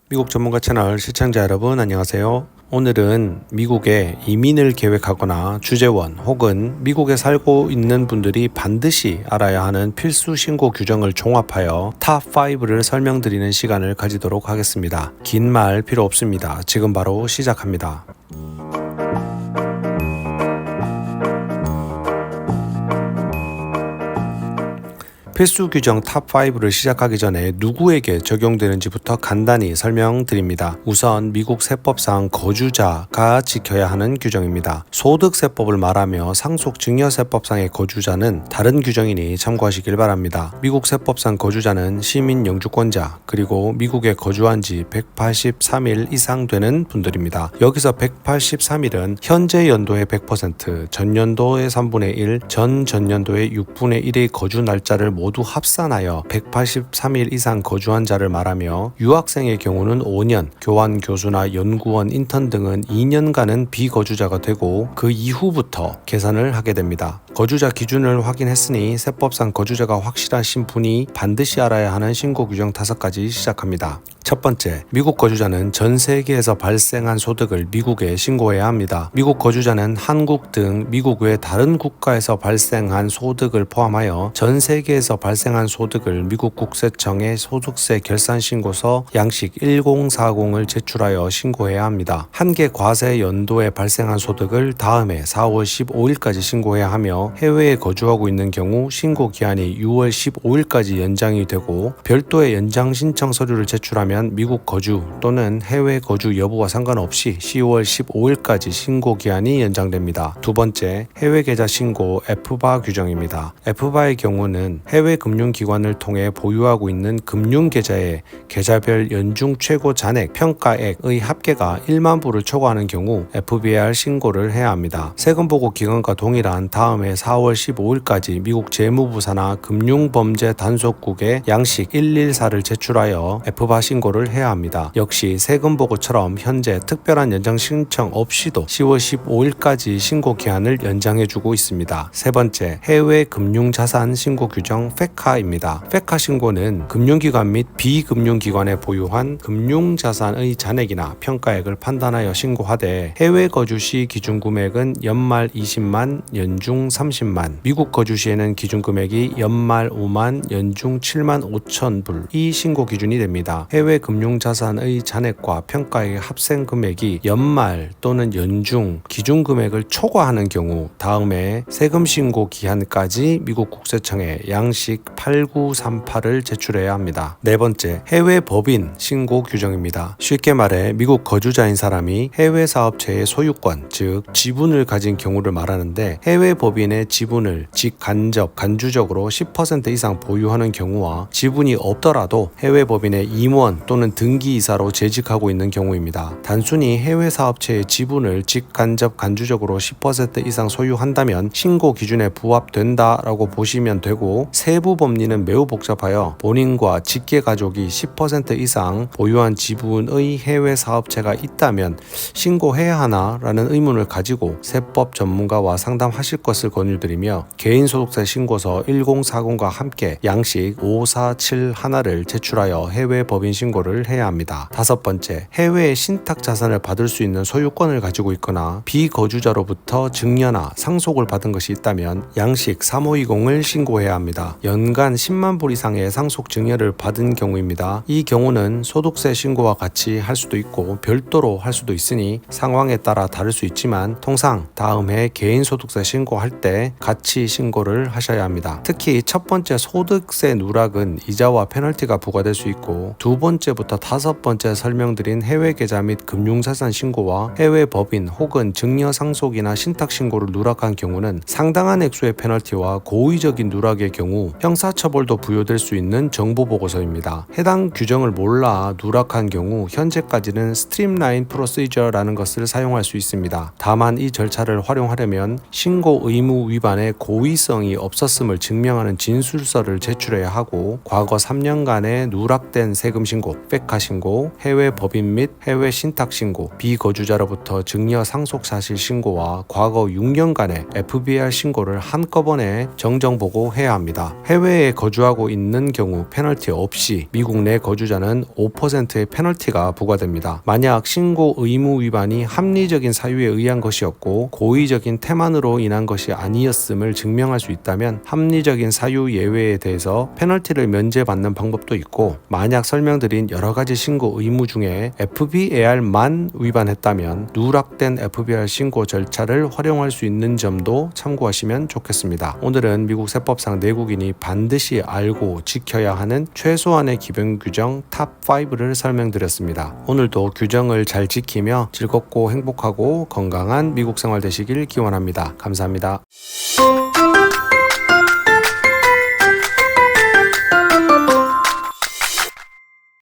미국 전문가 채널 시청자 여러분 안녕하세요. 오늘은 미국에 이민을 계획하거나 주재원 혹은 미국에 살고 있는 분들이 반드시 알아야 하는 필수 신고 규정을 종합하여 탑5를 설명드리는 시간을 가지도록 하겠습니다. 긴 말 필요 없습니다. 지금 바로 시작합니다. 필수 규정 탑5를 시작하기 전에 누구에게 적용되는지부터 간단히 설명드립니다. 우선 미국 세법상 거주자가 지켜야 하는 규정입니다. 소득세법을 말하며 상속증여세법상의 거주자는 다른 규정이니 참고하시길 바랍니다. 미국 세법상 거주자는 시민 영주권자 그리고 미국에 거주한 지 183일 이상 되는 분들입니다. 여기서 183일은 현재 연도의 100%, 전년도의 3분의 1, 전전년도의 6분의 1의 거주 날짜를 모두 합산하여 183일 이상 거주한 자를 말하며 유학생의 경우는 5년, 교환 교수나 연구원, 인턴 등은 2년간은 비거주자가 되고 그 이후부터 계산을 하게 됩니다. 거주자 기준을 확인했으니 세법상 거주자가 확실하신 분이 반드시 알아야 하는 신고 규정 5가지 시작합니다. 첫 번째, 미국 거주자는 전 세계에서 발생한 소득을 미국에 신고해야 합니다. 미국 거주자는 한국 등 미국 외 다른 국가에서 발생한 소득을 포함하여 전 세계에서 발생한 소득을 미국 국세청에 소득세 결산신고서 양식 1040을 제출하여 신고해야 합니다. 한 개 과세 연도에 발생한 소득을 다음해 4월 15일까지 신고해야 하며 해외에 거주하고 있는 경우 신고 기한이 6월 15일까지 연장이 되고 별도의 연장 신청 서류를 제출하면 미국 거주 또는 해외 거주 여부와 상관없이 10월 15일까지 신고 기한이 연장됩니다. 두 번째, 해외 계좌 신고 FBA 규정입니다. FBA의 경우는 해외 금융기관을 통해 보유하고 있는 금융계좌의 계좌별 연중 최고 잔액 평가액의 합계가 1만 불을 초과하는 경우 FBAR 신고를 해야 합니다. 세금 보고 기간과 동일한 다음해 4월 15일까지 미국 재무부사나 금융범죄 단속국에 양식 114를 제출하여 FBA 신고를 해야 합니다. 역시 세금 보고처럼 현재 특별한 연장 신청 없이도 10월 15일까지 신고 기한을 연장해주고 있습니다. 세 번째, 해외 금융자산 신고 규정 FATCA입니다. FATCA 신고는 금융기관 및 비금융기관에 보유한 금융자산의 잔액이나 평가액을 판단하여 신고하되 해외 거주 시 기준 금액은 연말 20만, 연중 30만, 미국 거주 시에는 기준 금액이 연말 5만, 연중 7만 5천 불이 신고 기준이 됩니다. 해외 금융자산의 잔액과 평가액의 합생 금액이 연말 또는 연중 기준 금액을 초과하는 경우 다음에 세금 신고 기한까지 미국 국세청에 양식 8938을 제출해야 합니다. 네 번째, 해외 법인 신고 규정입니다. 쉽게 말해 미국 거주자인 사람이 해외 사업체의 소유권, 즉 지분을 가진 경우를 말하는데 해외 법인의 지분을 직간접, 간주적으로 10% 이상 보유하는 경우와 지분이 없더라도 해외 법인의 임원 또는 등기이사로 재직하고 있는 경우입니다. 단순히 해외 사업체의 지분을 직간접, 간주적으로 10% 이상 소유한다면 신고 기준에 부합된다라고 보시면 되고 세부 법리는 매우 복잡하여 본인과 직계 가족이 10% 이상 보유한 지분의 해외 사업체가 있다면 신고해야 하나라는 의문을 가지고 세법 전문가와 상담하실 것을 권유드리며 개인소득세 신고서 1040과 함께 양식 5471을 제출하여 해외 법인 신고를 해야 합니다. 다섯 번째, 해외의 신탁 자산을 받을 수 있는 소유권을 가지고 있거나 비거주자로부터 증여나 상속을 받은 것이 있다면 양식 3520을 신고해야 합니다. 연간 10만 불 이상의 상속 증여를 받은 경우입니다. 이 경우는 소득세 신고와 같이 할 수도 있고 별도로 할 수도 있으니 상황에 따라 다를 수 있지만 통상 다음 해 개인소득세 신고할 때 같이 신고를 하셔야 합니다. 특히 첫 번째 소득세 누락은 이자와 페널티가 부과될 수 있고 두 번째부터 다섯 번째 설명드린 해외 계좌 및 금융자산 신고와 해외 법인 혹은 증여 상속이나 신탁 신고를 누락한 경우는 상당한 액수의 페널티와 고의적인 누락의 경우 형사처벌도 부여될 수 있는 정보보고서입니다. 해당 규정을 몰라 누락한 경우 현재까지는 스트림라인 프로시저라는 것을 사용할 수 있습니다. 다만 이 절차를 활용하려면 신고 의무 위반의 고의성이 없었음을 증명하는 진술서를 제출해야 하고 과거 3년간의 누락된 세금 신고 FECA 신고, 해외 법인 및 해외 신탁 신고, 비거주자로부터 증여 상속 사실 신고와 과거 6년간의 FBR 신고를 한꺼번에 정정보고해야 합니다. 해외에 거주하고 있는 경우 페널티 없이 미국 내 거주자는 5%의 페널티가 부과됩니다. 만약 신고 의무 위반이 합리적인 사유에 의한 것이었고 고의적인 태만으로 인한 것이 아니었음을 증명할 수 있다면 합리적인 사유 예외에 대해서 페널티를 면제받는 방법도 있고, 만약 설명드린 여러가지 신고 의무 중에 FBAR만 위반했다면 누락된 FBR 신고 절차를 활용할 수 있는 점도 참고하시면 좋겠습니다. 오늘은 미국 세법상 내국인이 반드시 알고 지켜야 하는 최소한의 기본 규정 탑5를 설명드렸습니다. 오늘도 규정을 잘 지키며 즐겁고 행복하고 건강한 미국 생활 되시길 기원합니다. 감사합니다.